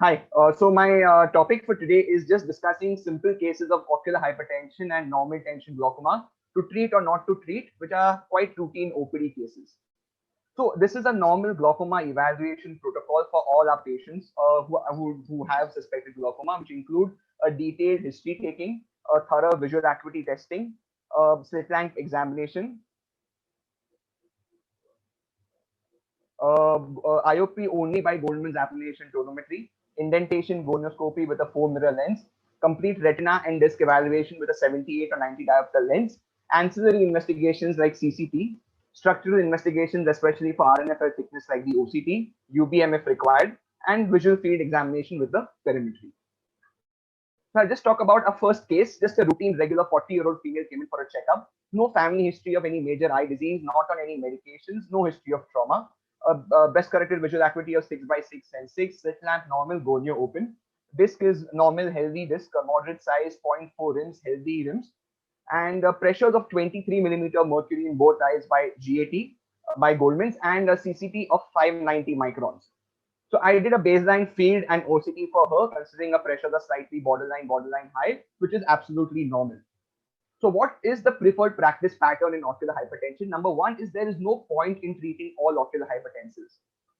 Hi. So my topic for today is just discussing simple cases of ocular hypertension and normal tension glaucoma to treat or not to treat, which are quite routine OPD cases. So this is a normal glaucoma evaluation protocol for all our patients who have suspected glaucoma, which include a detailed history taking, a thorough visual acuity testing, slit lamp examination, IOP only by Goldman's appellation tonometry, indentation gonioscopy with a 4 mirror lens, complete retina and disc evaluation with a 78 or 90 diopter lens, ancillary investigations like CCT, structural investigations, especially for RNFL thickness like the OCT, UBM if required, and visual field examination with the perimetry. So I'll just talk about our first case, just a routine regular 40-year-old female came in for a checkup. No family history of any major eye disease, not on any medications, no history of trauma. Best corrected visual acuity of 6 by 6 and 6, slit lamp normal, gonio open. Disc is normal, healthy disc, moderate size, zero point 0.4 rims, healthy rims. And pressures of 23 millimeter mercury in both eyes by GAT by Goldman's and a CCT of 590 microns. So I did a baseline field and OCT for her, considering a pressure that's slightly borderline high, which is absolutely normal. So what is the preferred practice pattern in ocular hypertension? Number one is there is no point in treating all ocular hypertensives.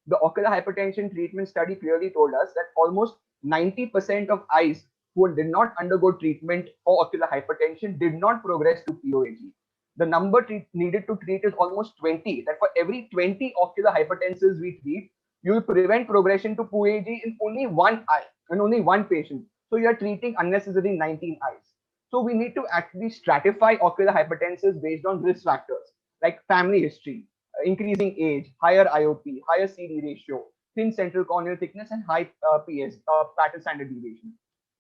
The ocular hypertension treatment study clearly told us that almost 90% of eyes who did not undergo treatment for ocular hypertension did not progress to POAG. The number needed to treat is almost 20. That for every 20 ocular hypertensives we treat, you will prevent progression to POAG in only one eye, in only one patient. So you are treating unnecessarily 19 eyes. So we need to actually stratify ocular hypertensives based on risk factors like family history, increasing age, higher IOP, higher CD ratio, thin central corneal thickness, and high PS, pattern standard deviation.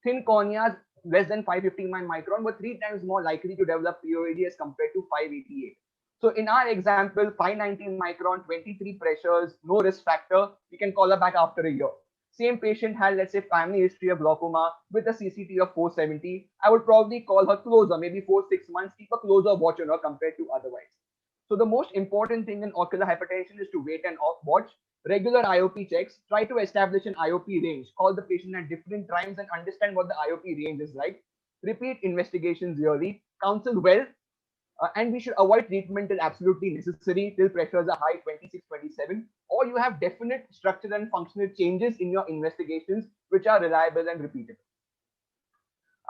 Thin corneas less than 559 micron were 3 times more likely to develop POAD as compared to 588. So in our example, 519 micron, 23 pressures, no risk factor, we can call her back after a year. Same patient had, let's say, family history of glaucoma with a CCT of 470. I would probably call her closer, maybe 4 6 months, keep a closer watch on her compared to otherwise. So the most important thing in ocular hypertension is to wait and watch. Regular IOP checks, try to establish an IOP range, call the patient at different times and understand what the IOP range is like. Repeat investigations yearly, counsel well, and we should avoid treatment till absolutely necessary, till pressures are high 26, 27, or you have definite structural and functional changes in your investigations which are reliable and repeatable.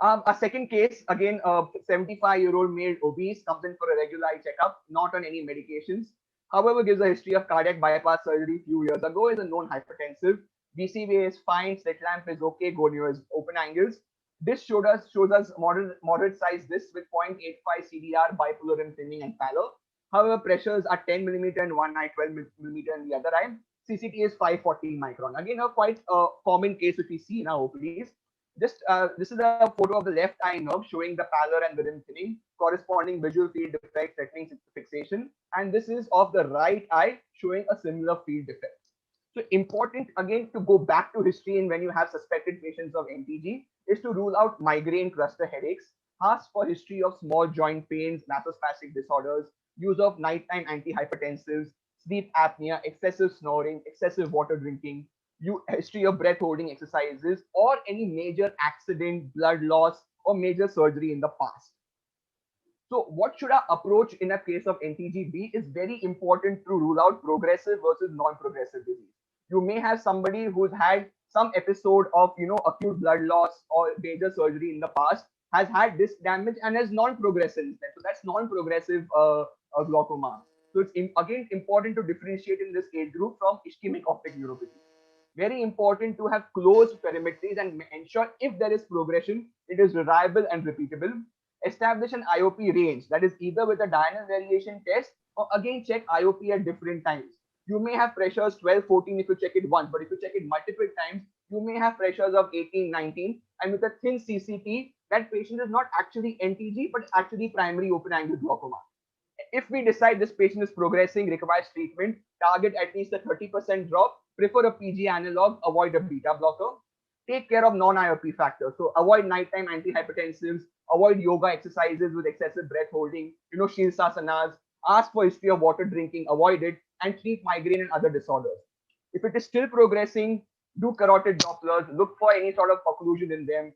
A second case, again, a 75-year-old male obese comes in for a regular eye checkup, not on any medications. However, gives a history of cardiac bypass surgery a few years ago, is a known hypertensive. BCVA is fine, slit lamp is okay, gonio is open angles. This shows us moderate size disc with 0.85 CDR, bipolar and thinning and pallor. However, pressures are 10 millimeter in one eye, 12 millimeter in the other eye. CCT is 540 micron. Again, a quite common case which we see in our OPDs. This is a photo of the left eye nerve showing the pallor and the rim thinning, corresponding visual field defect, threatening fixation, and this is of the right eye showing a similar field defect. So important again to go back to history and when you have suspected patients of NTG is to rule out migraine cluster headaches, ask for history of small joint pains, vasospastic disorders, use of nighttime antihypertensives, sleep apnea, excessive snoring, excessive water drinking, history of breath holding exercises, or any major accident, blood loss, or major surgery in the past. So, what should our approach in a case of NTGB is very important to rule out progressive versus non-progressive disease. You may have somebody who's had some episode of acute blood loss or major surgery in the past, has had disc damage and has non-progressive instead. So that's non-progressive glaucoma. So it's again important to differentiate in this age group from ischemic optic neuropathy. Very important to have closed perimetries and ensure if there is progression, it is reliable and repeatable. Establish an IOP range, that is either with a diurnal variation test or again check IOP at different times. You may have pressures 12, 14 if you check it once, but if you check it multiple times, you may have pressures of 18, 19, and with a thin CCT, that patient is not actually NTG but actually primary open angle glaucoma. If we decide this patient is progressing, requires treatment, target at least a 30% drop, prefer a PG analog, avoid a beta blocker. Take care of non-IOP factors. So avoid nighttime antihypertensives, avoid yoga exercises with excessive breath holding, Shirsasanas, ask for history of water drinking, avoid it, and treat migraine and other disorders. If it is still progressing, do carotid Dopplers, look for any sort of occlusion in them.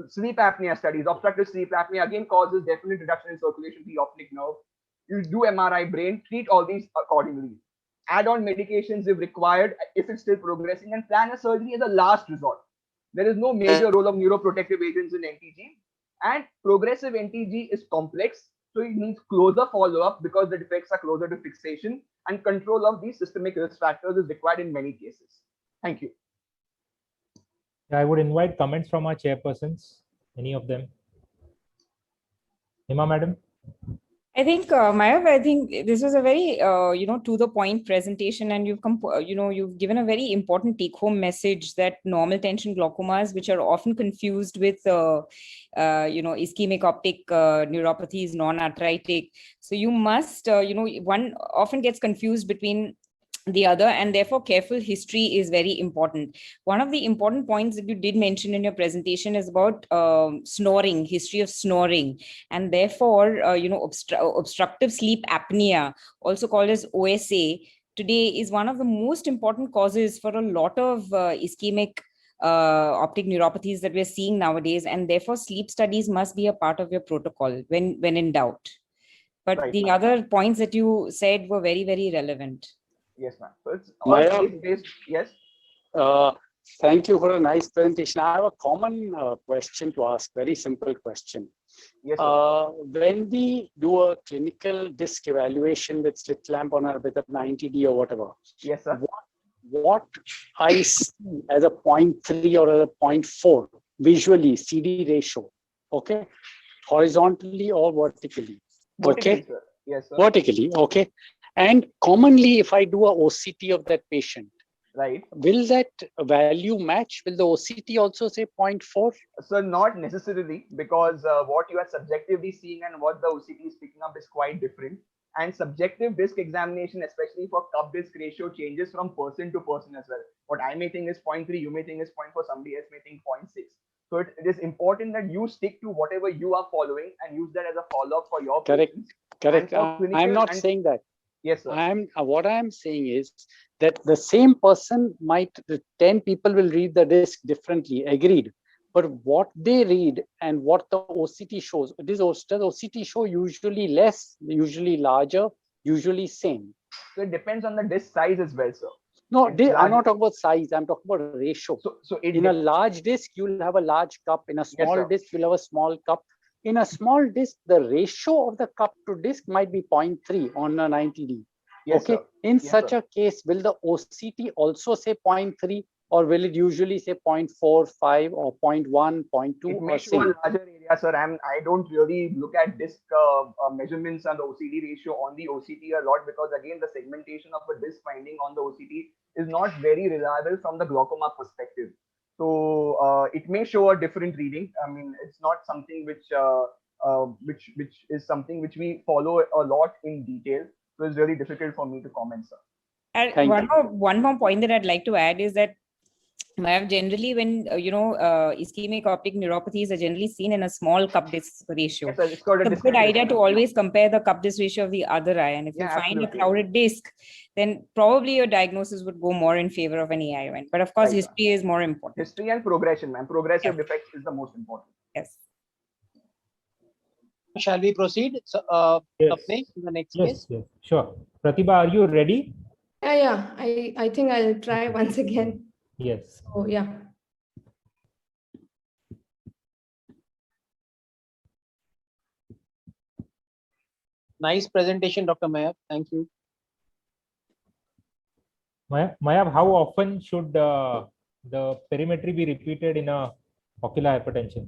Sleep apnea studies, obstructive sleep apnea again causes definite reduction in circulation to the optic nerve. You do MRI brain, treat all these accordingly. Add on medications if required, if it's still progressing, and plan a surgery as a last resort. There is no major role of neuroprotective agents in NTG, and progressive NTG is complex, so it needs closer follow-up because the defects are closer to fixation, and control of these systemic risk factors is required in many cases. Thank you. I would invite comments from our chairpersons, any of them. Hima, madam. I think, Mayur, I think this was a very, to the point presentation, and you've you've given a very important take-home message that normal tension glaucomas, which are often confused with, ischemic optic neuropathies, non-arthritic. So you must, one often gets confused between the other, and therefore careful history is very important. One of the important points that you did mention in your presentation is about snoring, history of snoring, and therefore obstructive sleep apnea, also called as OSA, today is one of the most important causes for a lot of ischemic optic neuropathies that we're seeing nowadays, and therefore sleep studies must be a part of your protocol when in doubt. But Right. The other points that you said were very, very relevant. Yes, ma'am. So it's all case-based. Yes. Thank you for a nice presentation. I have a common question to ask, very simple question. Yes, sir. When we do a clinical disc evaluation with slit lamp on with a 90D or whatever, Yes, sir. what I see as a 0.3 or a 0.4 visually, CD ratio, okay, horizontally or vertically, okay, sir. Yes, sir. vertically, okay. And commonly, if I do a OCT of that patient, right, will that value match? Will the OCT also say 0.4? So not necessarily, because what you are subjectively seeing and what the OCT is picking up is quite different. And subjective disc examination, especially for cup disc ratio, changes from person to person as well. What I may think is 0.3, you may think is 0.4, somebody else may think 0.6. So it is important that you stick to whatever you are following and use that as a follow-up for your patients. Correct. I'm not saying that. Yes, sir. What I'm saying is that the same person might, 10 people will read the disc differently, agreed. But what they read and what the OCT shows, does OCT show usually less, usually larger, usually same? So it depends on the disc size as well, sir. No, I'm not talking about size, I'm talking about ratio. So in a large disc, you'll have a large cup. In a small disc, you'll have a small cup. In a small disc, the ratio of the cup to disc might be 0.3 on a 90D. Yes, okay. Sir. In yes, such sir. a case, will the OCT also say 0.3 or will it usually say 0.4, 5 or 0.1, 0.2? It may show a larger area, sir. I don't really look at disc measurements and the OCT ratio on the OCT a lot because again, the segmentation of a disc finding on the OCT is not very reliable from the glaucoma perspective. So it may show a different reading. I mean, it's not something which is something which we follow a lot in detail. So it's really difficult for me to comment, sir. And one more point that I'd like to add is that generally when ischemic optic neuropathies are generally seen in a small cup disc ratio. Yes, sir, it's got a good idea to always compare the cup disc ratio of the other eye, and if you find a crowded disc, then probably your diagnosis would go more in favor of an AI event. But of course, history is more important. History and progression, ma'am. Progressive defects is the most important. Yes. Shall we proceed? So, yes. The next case? Yes, sure. Pratibha, are you ready? Yeah. I think I'll try once again. Yes. Oh, yeah. Nice presentation, Dr. Mayab. Thank you. Mayab, how often should the perimetry be repeated in a ocular hypertension?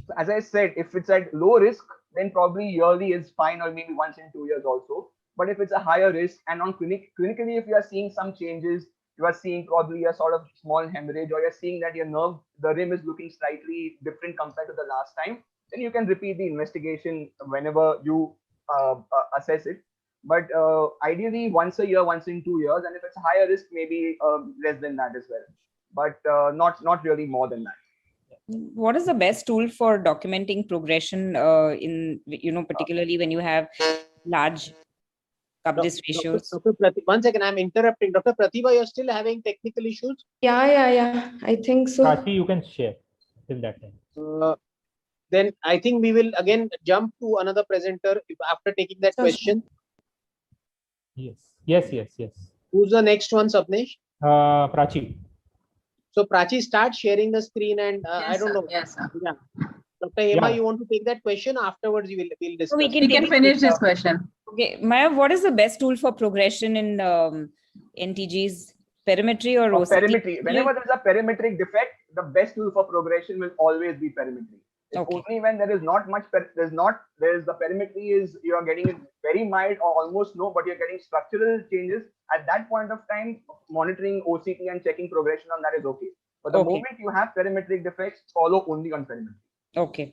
So as I said, if it's at low risk, then probably yearly is fine, or maybe once in 2 years also. But if it's a higher risk and on clinically, if you are seeing some changes, you are seeing probably a sort of small hemorrhage, or you're seeing that your nerve, the rim is looking slightly different compared to the last time, then you can repeat the investigation whenever you assess it. But ideally once a year, once in 2 years, and if it's a higher risk, maybe less than that as well. But not really more than that. What is the best tool for documenting progression in particularly when you have large? Kapdis ratios. One second, I'm interrupting. Dr. Pratibha, you're still having technical issues? Yeah. I think so. Prachi, you can share till that time. Then I think we will again jump to another presenter after taking that Sure, question. Yes. Who's the next one, Sapnesh? Prachi. So Prachi, start sharing the screen and I don't know. Yes, sir. Yeah. Dr. Hema, Yeah. you want to take that question? Afterwards, we'll discuss. We We can take it finish later. this question. Okay, Maya, what is the best tool for progression in NTGs? Perimetry or For OCT? perimetry, whenever there's a perimetric defect, the best tool for progression will always be perimetry. It's Okay. only when there is not much, the perimetry is, you are getting it very mild or almost no, but you're getting structural changes. At that point of time, monitoring OCT and checking progression on that is okay. But the Okay. moment you have perimetric defects, follow only on perimetry. Okay.